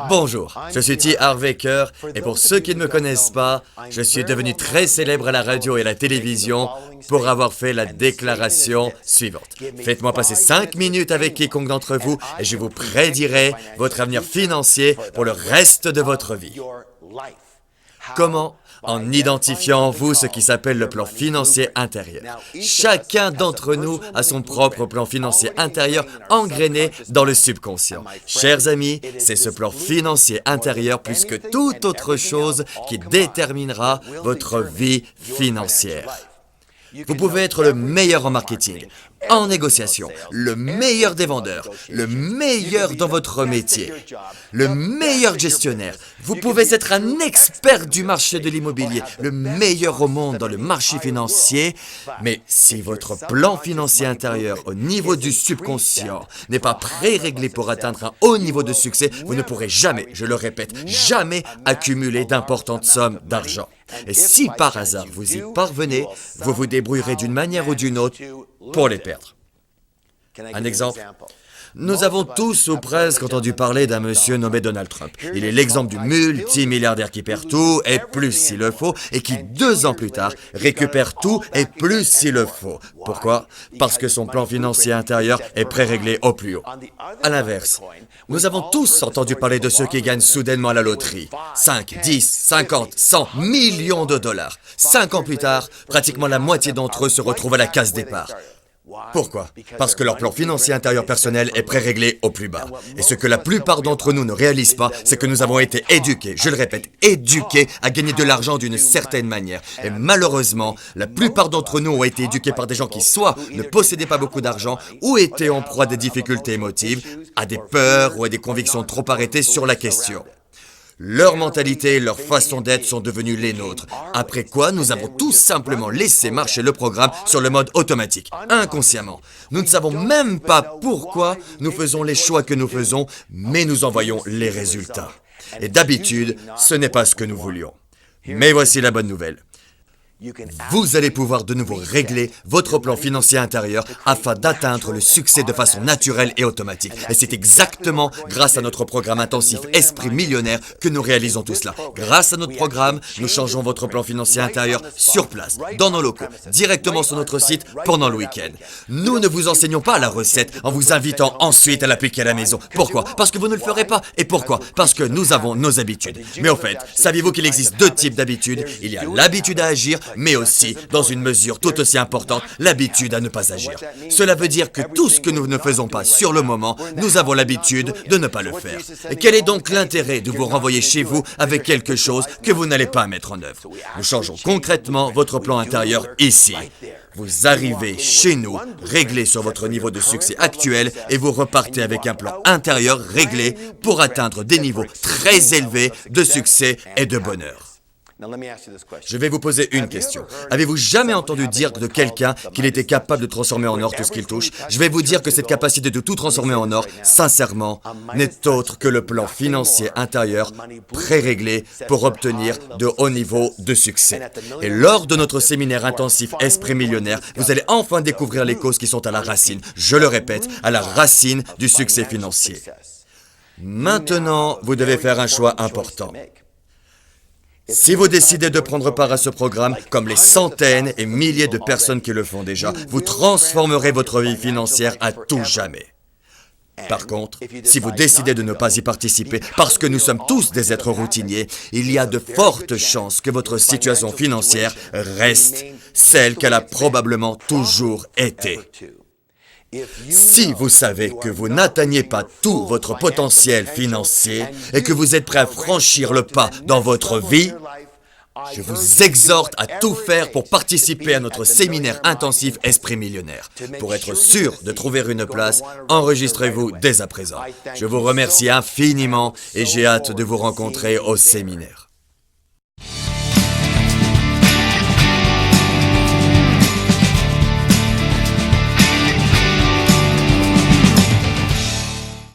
Bonjour, je suis T. Harv Eker et pour ceux qui ne me connaissent pas, je suis devenu très célèbre à la radio et à la télévision pour avoir fait la déclaration suivante. Faites-moi passer 5 minutes avec quiconque d'entre vous et je vous prédirai votre avenir financier pour le reste de votre vie. Comment? En identifiant en vous ce qui s'appelle le plan financier intérieur. Chacun d'entre nous a son propre plan financier intérieur engrainé dans le subconscient. Chers amis, c'est ce plan financier intérieur plus que toute autre chose qui déterminera votre vie financière. Vous pouvez être le meilleur en marketing, en négociation, le meilleur des vendeurs, le meilleur dans votre métier, le meilleur gestionnaire. Vous pouvez être un expert du marché de l'immobilier, le meilleur au monde dans le marché financier, mais si votre plan financier intérieur au niveau du subconscient n'est pas pré-réglé pour atteindre un haut niveau de succès, vous ne pourrez jamais, je le répète, jamais accumuler d'importantes sommes d'argent. Et si par hasard vous y parvenez, vous vous débrouillerez d'une manière ou d'une autre pour les perdre. Un exemple. Nous avons tous ou presque entendu parler d'un monsieur nommé Donald Trump. Il est l'exemple du multimilliardaire qui perd tout et plus s'il le faut et qui 2 ans plus tard récupère tout et plus s'il le faut. Pourquoi? Parce que son plan financier intérieur est pré-réglé au plus haut. À l'inverse, nous avons tous entendu parler de ceux qui gagnent soudainement à la loterie. 5, 10, 50, 100 millions de dollars. 5 ans plus tard, pratiquement la moitié d'entre eux se retrouvent à la case départ. Pourquoi? Parce que leur plan financier intérieur personnel est pré-réglé au plus bas. Et ce que la plupart d'entre nous ne réalisent pas, c'est que nous avons été éduqués, je le répète, éduqués à gagner de l'argent d'une certaine manière. Et malheureusement, la plupart d'entre nous ont été éduqués par des gens qui soit ne possédaient pas beaucoup d'argent ou étaient en proie à des difficultés émotives, à des peurs ou à des convictions trop arrêtées sur la question. Leur mentalité et leur façon d'être sont devenues les nôtres. Après quoi, nous avons tout simplement laissé marcher le programme sur le mode automatique, inconsciemment. Nous ne savons même pas pourquoi nous faisons les choix que nous faisons, mais nous en voyons les résultats. Et d'habitude, ce n'est pas ce que nous voulions. Mais voici la bonne nouvelle. Vous allez pouvoir de nouveau régler votre plan financier intérieur afin d'atteindre le succès de façon naturelle et automatique. Et c'est exactement grâce à notre programme intensif Esprit Millionnaire que nous réalisons tout cela. Grâce à notre programme, nous changeons votre plan financier intérieur sur place, dans nos locaux, directement sur notre site pendant le week-end. Nous ne vous enseignons pas la recette en vous invitant ensuite à l'appliquer à la maison. Pourquoi? Parce que vous ne le ferez pas. Et pourquoi? Parce que nous avons nos habitudes. Mais au fait, saviez-vous qu'il existe 2 types d'habitudes? Il y a l'habitude à agir, mais aussi, dans une mesure tout aussi importante, l'habitude à ne pas agir. Cela veut dire que tout ce que nous ne faisons pas sur le moment, nous avons l'habitude de ne pas le faire. Et quel est donc l'intérêt de vous renvoyer chez vous avec quelque chose que vous n'allez pas mettre en œuvre? Nous changeons concrètement votre plan intérieur ici. Vous arrivez chez nous, réglé sur votre niveau de succès actuel, et vous repartez avec un plan intérieur réglé pour atteindre des niveaux très élevés de succès et de bonheur. Je vais vous poser une question. Avez-vous jamais entendu dire de quelqu'un qu'il était capable de transformer en or tout ce qu'il touche? Je vais vous dire que cette capacité de tout transformer en or, sincèrement, n'est autre que le plan financier intérieur pré-réglé pour obtenir de hauts niveaux de succès. Et lors de notre séminaire intensif Esprit Millionnaire, vous allez enfin découvrir les causes qui sont à la racine, je le répète, à la racine du succès financier. Maintenant, vous devez faire un choix important. Si vous décidez de prendre part à ce programme, comme les centaines et milliers de personnes qui le font déjà, vous transformerez votre vie financière à tout jamais. Par contre, si vous décidez de ne pas y participer, parce que nous sommes tous des êtres routiniers, il y a de fortes chances que votre situation financière reste celle qu'elle a probablement toujours été. Si vous savez que vous n'atteignez pas tout votre potentiel financier et que vous êtes prêt à franchir le pas dans votre vie, je vous exhorte à tout faire pour participer à notre séminaire intensif Esprit Millionnaire. Pour être sûr de trouver une place, enregistrez-vous dès à présent. Je vous remercie infiniment et j'ai hâte de vous rencontrer au séminaire.